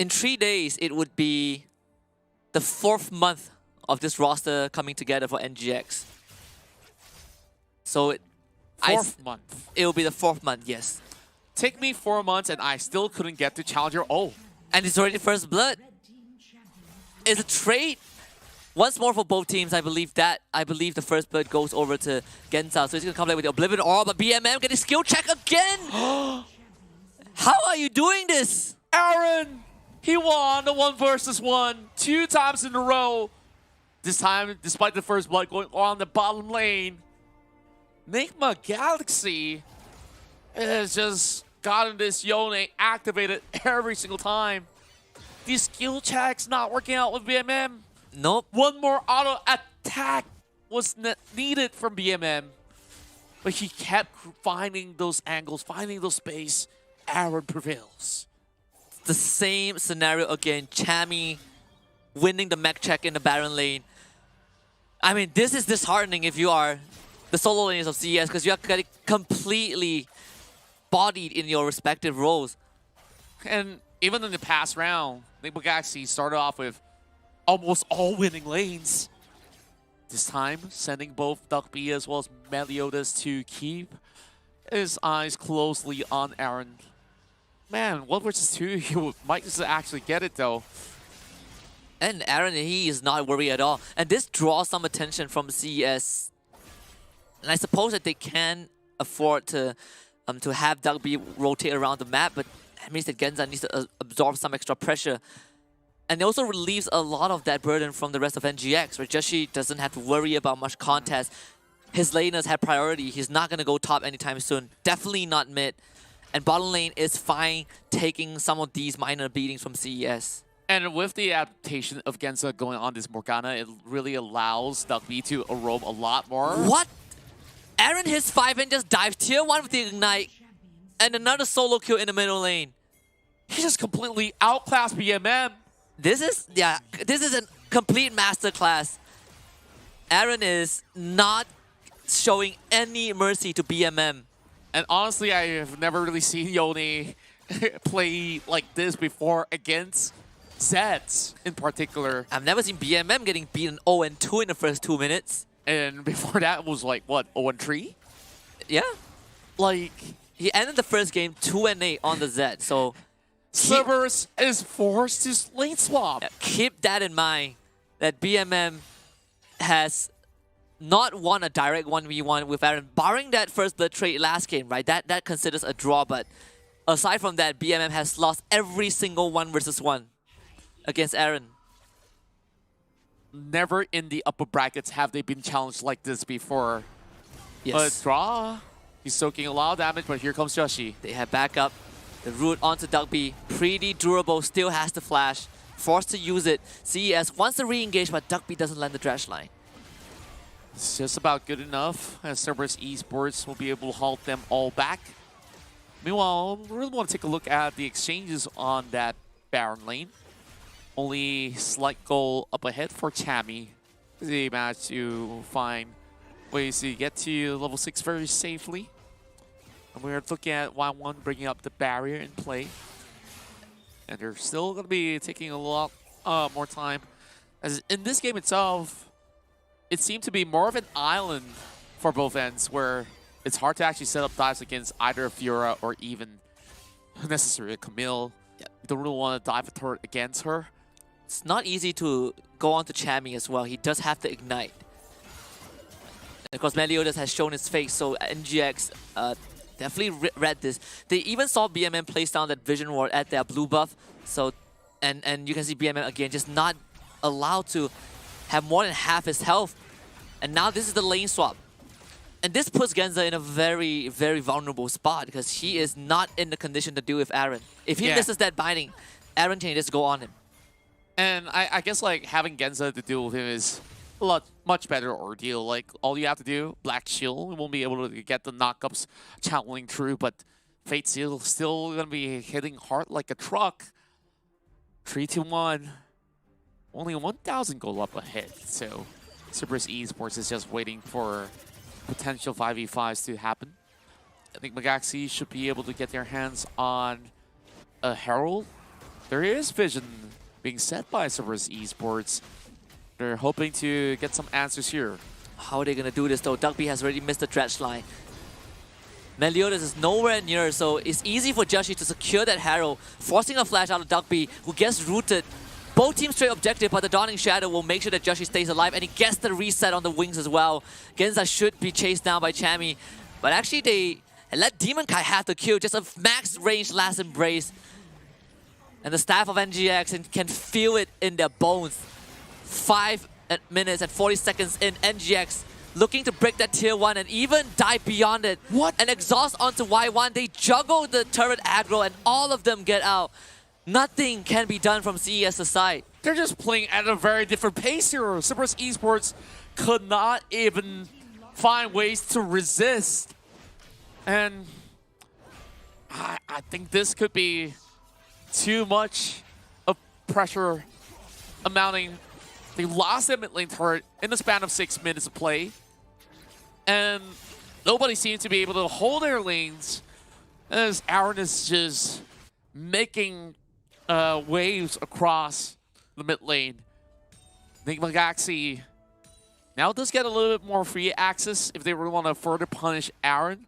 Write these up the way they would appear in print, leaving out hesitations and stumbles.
In 3 days, it would be the 4th month of this roster coming together for NGX. So Fourth month. It will be the 4th month, yes. Take me 4 months and I still couldn't get to Challenger. Oh. And it's already first blood. It's a trade. Once more for both teams, I believe the first blood goes over to Genza. So he's going to come back with the Oblivion Orb, but BMM getting skill check again! How are you doing this? Aaron! He won the 1 versus 1 2 times in a row. This time, despite the first blood going on the bottom lane, NIGMA Galaxy has just gotten this Yone activated every single time. These skill checks not working out with BMM. Nope. One more auto attack was needed from BMM. But he kept finding those angles, finding those space. Aaron prevails. The same scenario again. Chami winning the mech check in the Baron lane. I mean, this is disheartening if you are the solo lanes of CES because you are getting completely bodied in your respective roles. And even in the past round, NIGMA Galaxy started off with almost all winning lanes. This time, sending both DuckB as well as Meliodas to keep his eyes closely on Aaron. Man, 1 versus 2, he might just actually get it though. And Aaron, he is not worried at all. And this draws some attention from CES. And I suppose that they can afford to have DuckB rotate around the map, but that means that Genza needs to absorb some extra pressure. And it also relieves a lot of that burden from the rest of NGX, where Joshi doesn't have to worry about much contest. His laners have priority. He's not going to go top anytime soon. Definitely not mid. And bottom lane is fine taking some of these minor beatings from CES. And with the adaptation of Genza going on this Morgana, it really allows DuckB to roam a lot more. What? Aaron hits 5 and just dives tier 1 with the Ignite. And another solo kill in the middle lane. He just completely outclassed BMM. This is a complete masterclass. Aaron is not showing any mercy to BMM. And honestly, I have never really seen Yone play like this before against Zeds in particular. I've never seen BMM getting beaten 0-2 in the first 2 minutes. And before that was like, what, 0-3? Yeah. Like, he ended the first game 2-8 on the Zed, so... Cerberus is forced to lane swap. Yeah, keep that in mind, that BMM has not won a direct 1v1 with Aaron, barring that first blood trade last game, right? That considers a draw, but aside from that, BMM has lost every single 1 versus 1 against Aaron. Never in the upper brackets have they been challenged like this before. Yes. A draw. He's soaking a lot of damage, but here comes Joshi. They have backup. The root onto DuckB. Pretty durable, still has the flash. Forced to use it. CES wants to re-engage, but DuckB doesn't land the Thresh line. It's just about good enough, as Cerberus Esports will be able to halt them all back. Meanwhile, we really want to take a look at the exchanges on that Baron lane. Only slight goal up ahead for Chami. They managed to find ways to get to level 6 very safely. And we're looking at Y1 bringing up the barrier in play. And they're still going to be taking a lot more time. As in this game itself, it seemed to be more of an island for both ends, where it's hard to actually set up dives against either Fiora or even necessarily Camille. Yeah. You don't really want to dive a turret against her. It's not easy to go on to Chami as well. He does have to ignite. And of course, Meliodas has shown his face, so NGX definitely read this. They even saw BMM place down that Vision Ward at their blue buff. So, and you can see BMM again just not allowed to have more than half his health. And now this is the lane swap. And this puts Genza in a very, very vulnerable spot because he is not in the condition to deal with Aaron. If he misses that binding, Aaron can just go on him. And I guess like having Genza to deal with him is a much better ordeal. Like all you have to do, Black Shield, won't be able to get the knockups channeling through, but Fate Seal still gonna be hitting hard like a truck. 3-1. Only 1,000 gold up ahead. So Cerberus Esports is just waiting for potential 5v5s to happen. I think NIGMA Galaxy should be able to get their hands on a Herald There is vision being set by Cerberus Esports. They're hoping to get some answers here. How are they going to do this though? Dugby has already missed the dredge line. Meliodas is nowhere near, so it's easy for Joshi to secure that Harrow, forcing a flash out of Dugby, who gets rooted. Both teams straight objective, but the Dawning Shadow will make sure that Joshi stays alive, and he gets the reset on the wings as well. Genza should be chased down by Chami, but actually they let Demon Kai have the kill, just a max range last embrace. And the staff of NGX can feel it in their bones. 5 minutes and 40 seconds in, NGX looking to break that tier 1 and even dive beyond it. What? And exhaust onto Y1. They juggle the turret aggro and all of them get out. Nothing can be done from CES's side. They're just playing at a very different pace here. Cerberus Esports could not even find ways to resist. And I think this could be too much of pressure amounting. They lost their mid lane turret in the span of 6 minutes of play. And nobody seems to be able to hold their lanes as Aaron is just making waves across the mid lane. NIGMA Galaxy now does get a little bit more free access if they really want to further punish Aaron.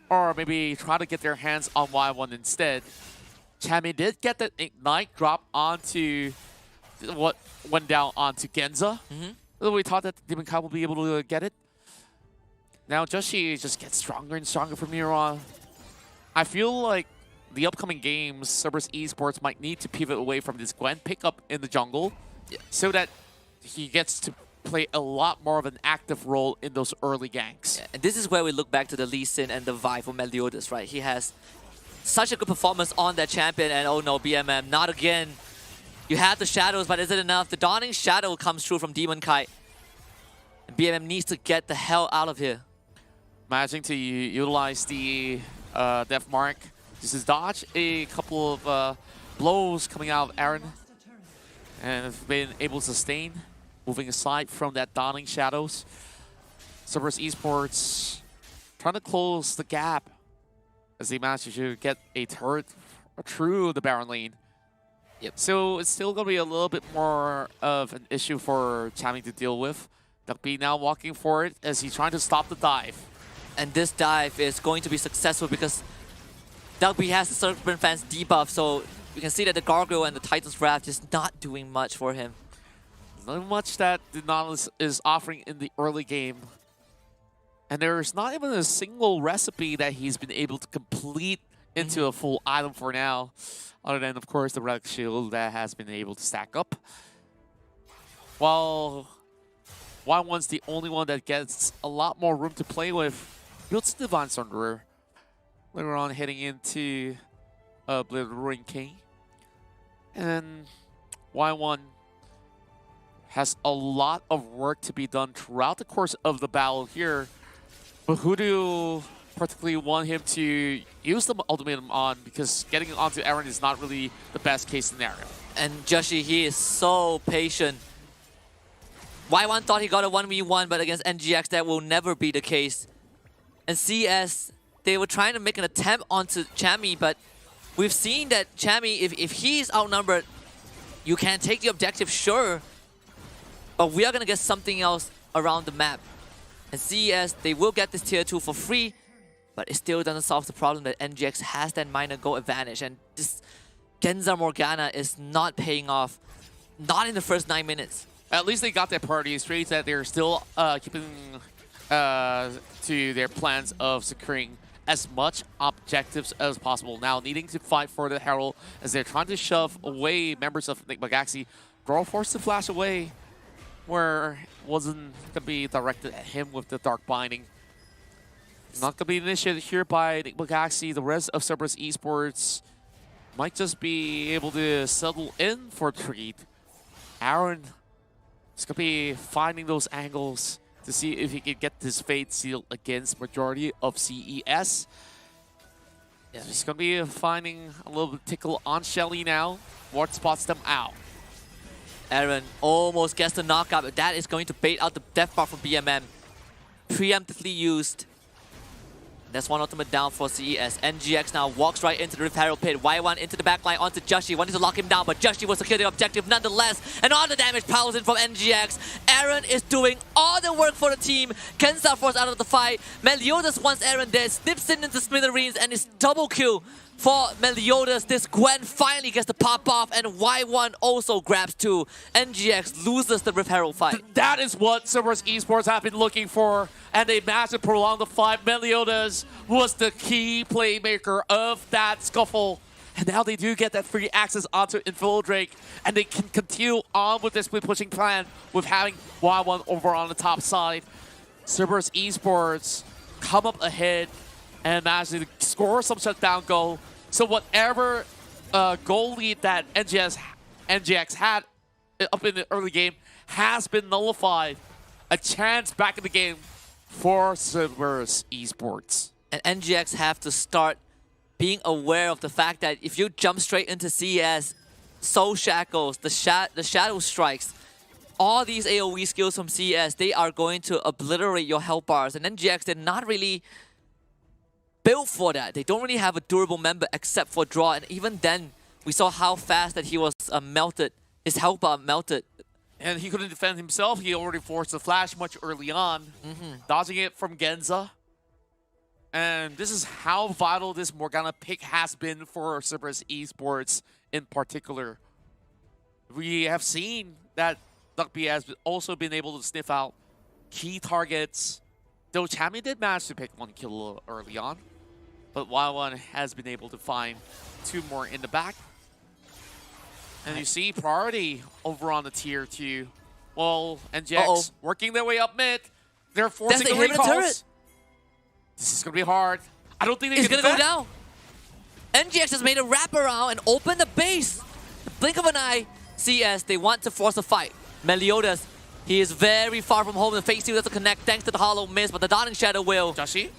Or maybe try to get their hands on Y1 instead. Chami did get that Ignite drop onto what went down onto Genza. We thought that Demon Kai will be able to get it. Now Joshi just gets stronger and stronger from here on. I feel like the upcoming games, Cerberus Esports might need to pivot away from this Gwen pickup in the jungle so that he gets to play a lot more of an active role in those early ganks. And this is where we look back to the Lee Sin and the Vi for Meliodas, right? He has such a good performance on that champion, and oh no, BMM, not again. You have the shadows, but is it enough? The Dawning Shadow comes through from Demon Kai. And BMM needs to get the hell out of here. Managing to utilize the Death Mark. This is dodge a couple of blows coming out of Aaron. And have been able to sustain. Moving aside from that Dawning Shadows. Cerberus Esports trying to close the gap as they manage to get a turret through the Baron lane. Yep. So it's still going to be a little bit more of an issue for Chami to deal with. Dugby now walking for it as he's trying to stop the dive. And this dive is going to be successful because Dugby has the Serpent Fence debuff, so you can see that the Gargoyle and the Titan's Wrath is not doing much for him. Not much that the Nautilus is offering in the early game. And there's not even a single recipe that he's been able to complete into a full item for now. Other than, of course, the Relic Shield that has been able to stack up. While Y1's the only one that gets a lot more room to play with. Builds Divine Sunderer. Later on heading into Blade Ruin King. And Y1 has a lot of work to be done throughout the course of the battle here. But who do particularly want him to use the ultimatum on, because getting onto Aaron is not really the best case scenario. And Joshi, he is so patient. Y1 thought he got a 1v1, but against NGX that will never be the case. And CS, they were trying to make an attempt onto Chami, but we've seen that Chami, if he's outnumbered, you can take the objective, sure. But we are going to get something else around the map. And CES, they will get this tier 2 for free, but it still doesn't solve the problem that NGX has that minor goal advantage. And this Genza Morgana is not paying off, not in the first 9 minutes. At least they got their party straight, that they're still keeping to their plans of securing as much objectives as possible. Now needing to fight for the Herald as they're trying to shove away members of NIGMA Galaxy. Draw forced to flash away, where it wasn't going to be directed at him with the Dark Binding. Not going to be initiated here by NIGMA Galaxy. The rest of Cerberus Esports might just be able to settle in for a treat. Aaron is going to be finding those angles to see if he can get this fate sealed against majority of CES. Yeah, he's going to be finding a little bit tickle on Shelly now. Ward spots them out. Aaron almost gets the knockout, but that is going to bait out the death bar from BMM. Preemptively used. That's one ultimate down for CES. NGX now walks right into the Rift Herald pit. Y1 into the backline onto Joshi. Wanting to lock him down, but Joshi will secure the objective nonetheless. And all the damage piles in from NGX. Aaron is doing all the work for the team. Kenza forced out of the fight. Meliodas, once Aaron dead, snips in into smithereens and is double kill for Meliodas. This Gwen finally gets the pop off, and Y1 also grabs 2. NGX loses the Rift Herald fight. That is what Cerberus Esports have been looking for, and they managed to prolong the fight. Meliodas was the key playmaker of that scuffle, and now they do get that free access onto Infiltrate, and they can continue on with this split pushing plan with having Y1 over on the top side. Cerberus Esports come up ahead and managed to score some shutdown goal. So whatever goal lead that NGX had up in the early game has been nullified. A chance back in the game for Cerberus Esports. And NGX have to start being aware of the fact that if you jump straight into CS, Soul Shackles, the Shadow Strikes, all these AoE skills from CS, they are going to obliterate your health bars. And NGX, they're not really built for that. They don't really have a durable member except for Draw, and even then, we saw how fast that he was melted. His health bar melted. And he couldn't defend himself. He already forced the flash much early on, dodging it from Genza. And this is how vital this Morgana pick has been for Cerberus Esports in particular. We have seen that Duckby has also been able to sniff out key targets, though Chami did manage to pick 1 kill a little early on. But Y1 has been able to find 2 more in the back. And you see priority over on the tier 2. Well, NGX working their way up mid. They're forcing the recalls. This is going to be hard. I don't think he's going to go down. NGX has made a wraparound and opened the base. The blink of an eye. CS, they want to force a fight. Meliodas, he is very far from home. The phase 2 doesn't connect thanks to the hollow miss, but the Dawning Shadow will. Joshi?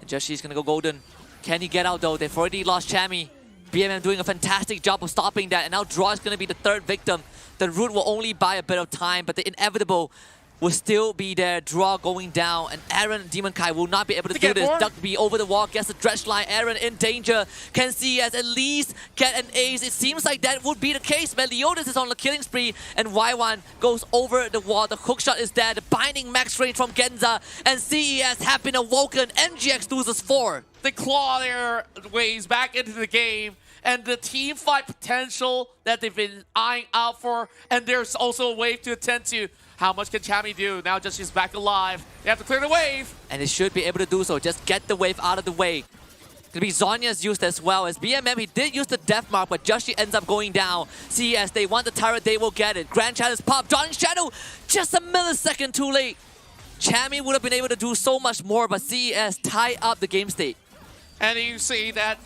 And Joshi's going to go golden. Can he get out though? They've already lost Chami. BMM doing a fantastic job of stopping that, and now Draw is going to be the 3rd victim. The root will only buy a bit of time, but the inevitable will still be there. Draw going down, and Aaron and Demon Kai will not be able to do this. Duckby over the wall, gets the dredge line. Aaron in danger. Can CS at least get an ace? It seems like that would be the case. Meliodas is on the killing spree, and Y1 goes over the wall. The hookshot is there. The binding max range from Genza, and CES have been awoken. NGX loses 4. They claw their ways back into the game, and the team fight potential that they've been eyeing out for, and there's also a wave to attend to. How much can Chami do? Now just she's back alive. They have to clear the wave. And they should be able to do so. Just get the wave out of the way. Gonna be Zhonya's used as well. As BMM, he did use the death mark, but Joshi ends up going down. CES, they want the turret, they will get it. Grand Challenge pop. Dawning Shadow, just a millisecond too late. Chami would have been able to do so much more, but CES tie up the game state. And you see that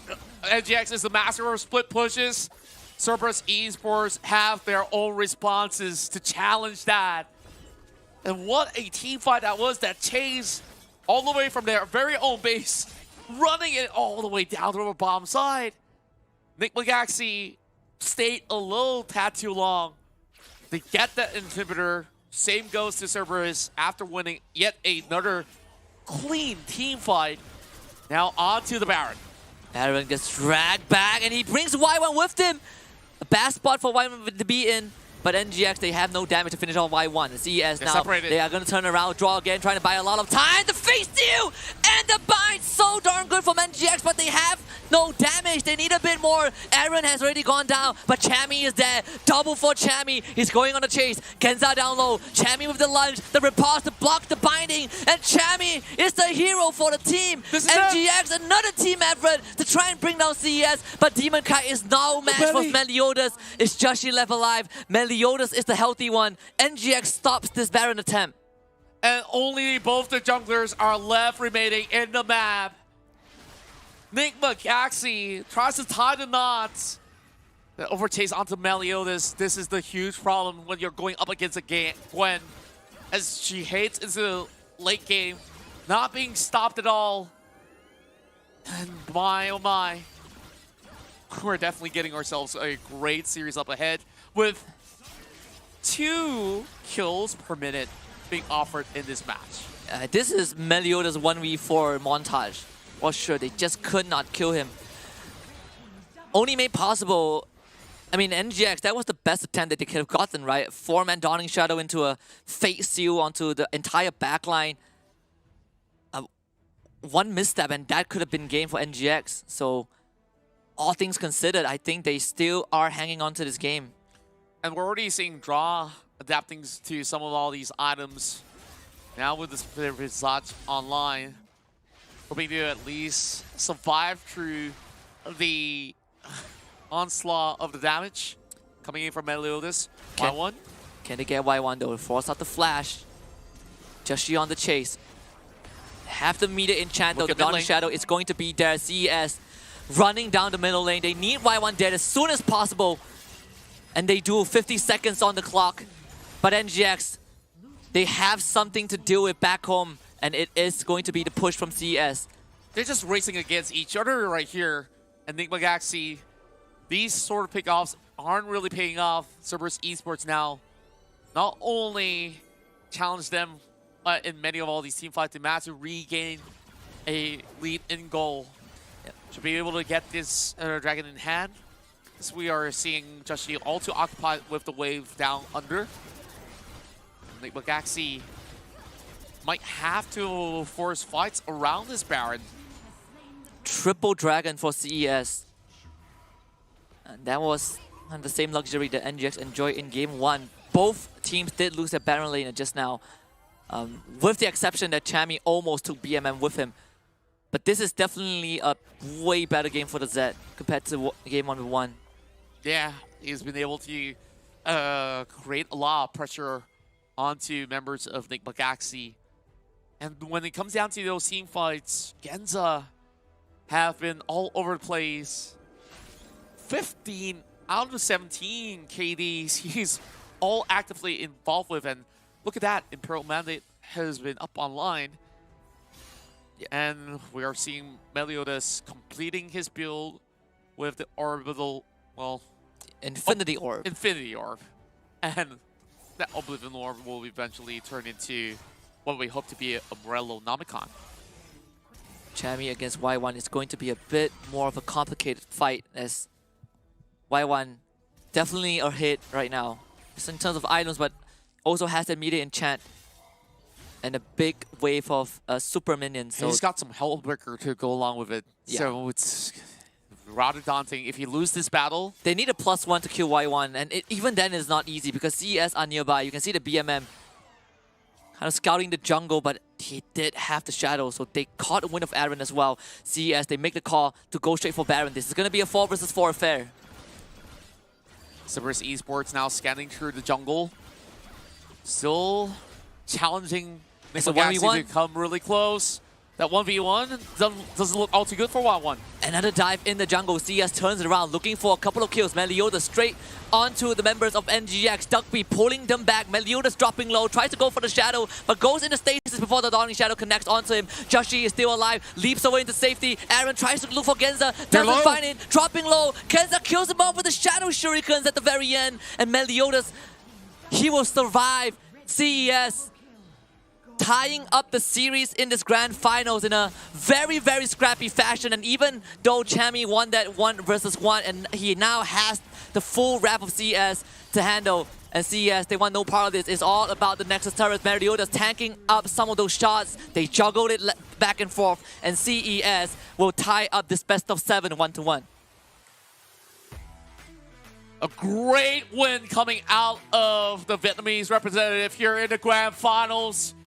NGX is the master of split pushes. Cerberus Esports have their own responses to challenge that. And what a team fight that was, that chase all the way from their very own base, running it all the way down to the bottom side. NIGMA Galaxy stayed a little tad too long. They get that inhibitor. Same goes to Cerberus after winning yet another clean team fight. Now on to the Baron. Baron gets dragged back, and he brings Y1 with him. A bad spot for Y1 to be in. But NGX, they have no damage to finish on Y1. The CES now, they are going to turn around, draw again, trying to buy a lot of time. The face steal and the bind, so darn good from NGX, but they have no damage. They need a bit more. Aaron has already gone down, but Chami is there. Double for Chami. He's going on the chase. Genza down low. Chami with the lunge, the riposte to block the binding, and Chami is the hero for the team. NGX, another team effort to try and bring down CES, but Demon Kai is no match for Meliodas. Is Joshi left alive? Meliodas is the healthy one. NGX stops this Baron attempt. And only both the junglers are left remaining in the map. NIGMA Galaxy tries to tie the knots. The overchase onto Meliodas. This is the huge problem when you're going up against a Gwen, as she hates into the late game, not being stopped at all. And my, oh my. We're definitely getting ourselves a great series up ahead with 2 kills per minute being offered in this match. This is Meliodas 1v4 montage. for sure. They just could not kill him. Only made possible, I mean, NGX, that was the best attempt that they could have gotten, right? 4-man Dawning Shadow into a Fate Seal onto the entire backline. One misstep and that could have been game for NGX. So, all things considered, I think they still are hanging on to this game. And we're already seeing Draw adapting to some of all these items. Now with the results online, hoping to at least survive through the onslaught of the damage coming in from Meliodas. Y1. Can they get Y1 though? Force out the flash. Joshi on the chase. Have the meter enchant though. The Dawning Shadow is going to be there. CES running down the middle lane. They need Y1 dead as soon as possible. And they do 50 seconds on the clock. But NGX, they have something to deal with back home. And it is going to be the push from CES. They're just racing against each other right here. And NIGMA Galaxy, these sort of pickoffs aren't really paying off. Cerberus Esports now not only challenge them in many of all these team fights, they manage to regain a lead in goal. Yep. To be able to get this dragon in hand. As we are seeing Joshi all too occupied with the wave down under. NIGMA Galaxy might have to force fights around this Baron. Triple dragon for CES. And that was the same luxury that NGX enjoyed in game 1. Both teams did lose their Baron lane just now. With the exception that Chami almost took BMM with him. But this is definitely a way better game for the Zed compared to game 1v1. Yeah, he's been able to create a lot of pressure onto members of NIGMA Galaxy. And when it comes down to those team fights, Genza have been all over the place. 15 out of 17 KDs he's all actively involved with. And look at that, Imperial Mandate has been up online. And we are seeing Meliodas completing his build with the orbital, well... Infinity Orb. Infinity Orb. And that Oblivion Orb will eventually turn into what we hope to be a Morello Nomicon. Chami against Y1 is going to be a bit more of a complicated fight as Y1 definitely a hit right now. Just in terms of items, but also has that meter enchant and a big wave of super minions. So he's got some Hellbreaker to go along with it. Yeah. So it's rather daunting. If you lose this battle... They need a +1 to kill Y1, and even then it's not easy because CES are nearby. You can see the BMM kind of scouting the jungle, but he did have the shadow, so they caught a win of Aaron as well. CES, they make the call to go straight for Baron. This is going to be a 4 versus 4 affair. Cerberus Esports now scanning through the jungle. Still challenging NIGMA Galaxy to come really close. That 1v1 doesn't look all too good for Y1. Another dive in the jungle. CS turns it around, looking for a couple of kills. Meliodas straight onto the members of NGX. Duckby pulling them back. Meliodas dropping low, tries to go for the shadow, but goes into stasis before the Dawning Shadow connects onto him. Joshi is still alive, leaps away into safety. Aaron tries to look for Genza, doesn't find it, dropping low. Genza kills him off with the Shadow Shurikens at the very end. And Meliodas, he will survive. CES tying up the series in this grand finals in a very, very scrappy fashion. And even though Chami won that 1 versus 1, and he now has the full wrap of CES to handle. And CES, they want no part of this. It's all about the Nexus turret. Meliodas tanking up some of those shots. They juggled it back and forth. And CES will tie up this best of 7 1-1. A great win coming out of the Vietnamese representative here in the grand finals.